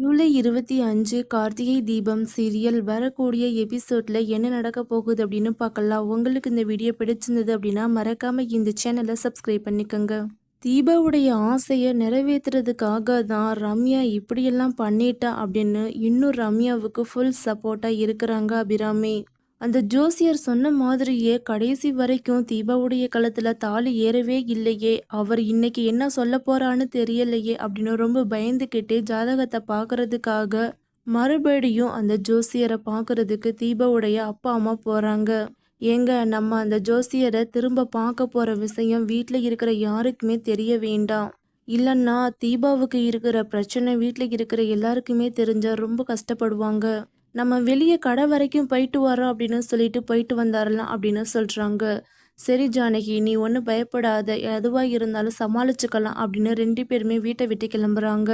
July 25 Karthigai Deepam serial வரக்கூடிய எபிசோட்ல என்ன நடக்க போகுது அப்படின்னு பார்க்கலாம். உங்களுக்கு இந்த வீடியோ பிடிச்சிருந்தது அப்படின்னா மறக்காம இந்த சேனலை சப்ஸ்கிரைப் பண்ணிக்கோங்க. தீபாவுடைய ஆசையை நிறைவேற்றுறதுக்காக தான் ரம்யா இப்படியெல்லாம் பண்ணிட்டா அப்படின்னு இன்னும் ரம்யாவுக்கு ஃபுல் சப்போர்ட்டாக இருக்கிறாங்க அபிராமி. அந்த ஜோசியர் சொன்ன மாதிரியே கடைசி வரைக்கும் தீபாவுடைய கழுத்துல தாலி ஏறவே இல்லையே, அவர் இன்னைக்கு என்ன சொல்ல போறான்னு தெரியலையே அப்படின்னு ரொம்ப பயந்துக்கிட்டே ஜாதகத்தை பார்க்கறதுக்காக மறுபடியும் அந்த ஜோசியரை பார்க்கறதுக்கு தீபாவுடைய அப்பா அம்மா போறாங்க. ஏங்க, நம்ம அந்த ஜோசியரை திரும்ப பார்க்க போற விஷயம் வீட்டில் இருக்கிற யாருக்குமே தெரிய வேண்டாம். இல்லைன்னா தீபாவுக்கு இருக்கிற பிரச்சனை வீட்டில் இருக்கிற எல்லாருக்குமே தெரிஞ்சா ரொம்ப கஷ்டப்படுவாங்க. நம்ம வெளியே கடை வரைக்கும் போயிட்டு வரோம் அப்படின்னு சொல்லிட்டு போயிட்டு வந்தாரலாம் அப்படின்னு சொல்கிறாங்க. சரி ஜானகி, நீ ஒன்றும் பயப்படாத, எதுவாக இருந்தாலும் சமாளிச்சுக்கலாம் அப்படின்னு 2 பேருமே வீட்டை விட்டு கிளம்புறாங்க.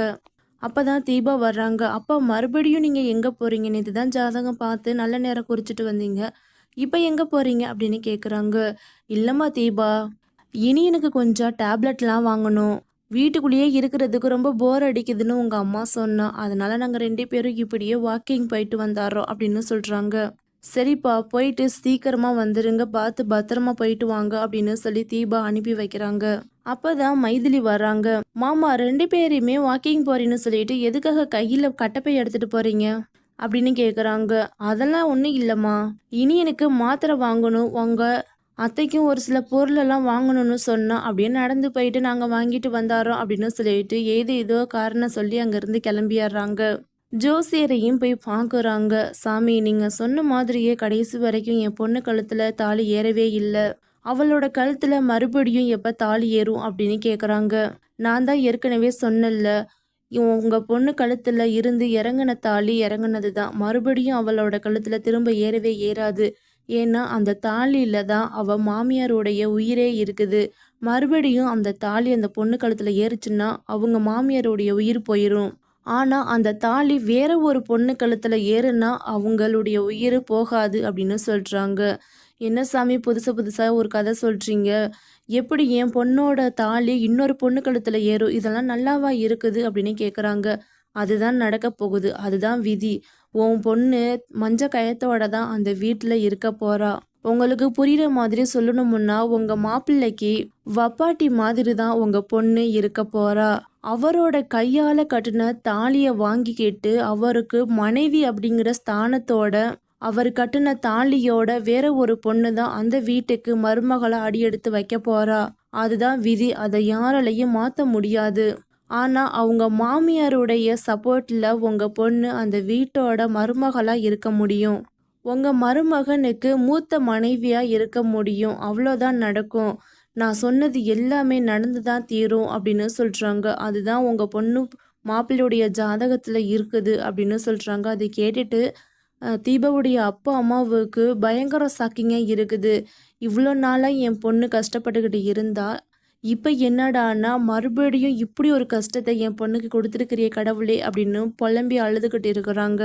அப்போ தான் தீபா வர்றாங்க. அப்பா, மறுபடியும் நீங்கள் எங்கே போகிறீங்க? நேற்று தான் ஜாதகம் பார்த்து நல்ல நேரம் குறிச்சிட்டு வந்தீங்க, இப்போ எங்கே போகிறீங்க அப்படின்னு கேட்குறாங்க. இல்லைம்மா தீபா, இனி எனக்கு கொஞ்சம் டேப்லெட்லாம் வாங்கணும், வீட்டுக்குள்ளேயே இருக்கிறதுக்கு ரொம்ப போர் அடிக்குதுன்னு உங்கள் அம்மா சொன்னா, அதனால நாங்கள் 2 பேரும் இப்படியே வாக்கிங் போயிட்டு வந்தாரோம் அப்படின்னு சொல்கிறாங்க. சரிப்பா, போயிட்டு சீக்கிரமாக வந்துருங்க, பார்த்து பத்திரமா போயிட்டு வாங்க அப்படின்னு சொல்லி தீபா அனுப்பி வைக்கிறாங்க. அப்போதான் மைதிலி வர்றாங்க. மாமா, 2 பேரையுமே வாக்கிங் போறீன்னு சொல்லிட்டு எதுக்காக கையில் கட்டப்பை எடுத்துகிட்டு போகிறீங்க அப்படின்னு கேட்குறாங்க. அதெல்லாம் ஒன்றும் இல்லைம்மா, இனி எனக்கு மாத்திரை வாங்கணும், உங்கள் அத்தைக்கும் ஒரு சில பொருளெல்லாம் வாங்கணும்னு சொன்னோம், அப்படியே நடந்து போயிட்டு நாங்கள் வாங்கிட்டு வந்தாரோம் அப்படின்னு சொல்லிட்டு ஏதோ காரணம் சொல்லி அங்கேருந்து கிளம்பிடுறாங்க. ஜோசியரையும் போய் பார்க்குறாங்க. சாமி, நீங்கள் சொன்ன மாதிரியே கடைசி வரைக்கும் என் பொண்ணு கழுத்தில் தாலி ஏறவே இல்லை, அவளோட கழுத்தில் மறுபடியும் எப்போ தாலி ஏறும் அப்படின்னு கேட்குறாங்க. நான் தான் ஏற்கனவே சொன்னல, உங்கள் பொண்ணு கழுத்தில் இருந்து இறங்கின தாலி இறங்குனது தான், மறுபடியும் அவளோட கழுத்தில் திரும்ப ஏறவே ஏறாது. ஏன்னா அந்த தாலியில தான் அவள் மாமியாருடைய உயிரே இருக்குது. மறுபடியும் அந்த தாலி அந்த பொண்ணு கழுத்தில் ஏறுச்சுன்னா அவங்க மாமியாருடைய உயிர் போயிடும். ஆனால் அந்த தாலி வேற ஒரு பொண்ணு கழுத்தில் ஏறுனா அவங்களுடைய உயிர் போகாது அப்படின்னு சொல்கிறாங்க. என்ன சாமி, புதுசாக ஒரு கதை சொல்கிறீங்க? எப்படி என் பொண்ணோட தாலி இன்னொரு பொண்ணு கழுத்தில் ஏறும்? இதெல்லாம் நல்லாவா இருக்குது அப்படின்னு கேட்குறாங்க. அதுதான் நடக்க போகுது, அதுதான் விதி. உன் பொண்ணு மஞ்ச கயத்தோட தான் அந்த வீட்டில் இருக்க போறா. உங்களுக்கு புரியுற மாதிரி சொல்லணும்னா, உங்க மாப்பிள்ளைக்கு வப்பாட்டி மாதிரி தான் உங்க பொண்ணு இருக்க போறா. அவரோட கையால கட்டின தாலியை வாங்கிக்கிட்டு அவருக்கு மனைவி அப்படிங்கிற ஸ்தானத்தோட அவர் கட்டின தாலியோட வேற ஒரு பொண்ணு தான் அந்த வீட்டுக்கு மருமகளை அடியெடுத்து வைக்க போறா. அதுதான் விதி, அதை யாராலையும் மாற்ற முடியாது. ஆனால் அவங்க மாமியாருடைய சப்போர்ட்டில் உங்கள் பொண்ணு அந்த வீட்டோட மருமகளாக இருக்க முடியும். உங்கள் மருமகனுக்கு மூத்த மனைவியாக இருக்க முடியும். அவ்வளோதான் நடக்கும். நான் சொன்னது எல்லாமே நடந்து தான் தீரும் அப்படின்னு சொல்கிறாங்க. அதுதான் உங்கள் பொண்ணு மாப்பிள்ளையுடைய ஜாதகத்தில் இருக்குது அப்படின்னு சொல்கிறாங்க. அதை கேட்டுட்டு தீபாவுடைய அப்பா அம்மாவுக்கு பயங்கர ஷாக்கிங்காக இருக்குது. இவ்வளோ நாளாக என் பொண்ணு கஷ்டப்பட்டுக்கிட்டு இருந்தா, இப்போ என்னடான்னா மறுபடியும் இப்படி ஒரு கஷ்டத்தை என் பொண்ணுக்கு கொடுத்துருக்கிறிய கடவுளே அப்படின்னு புலம்பி அழுதுகிட்டு இருக்கிறாங்க.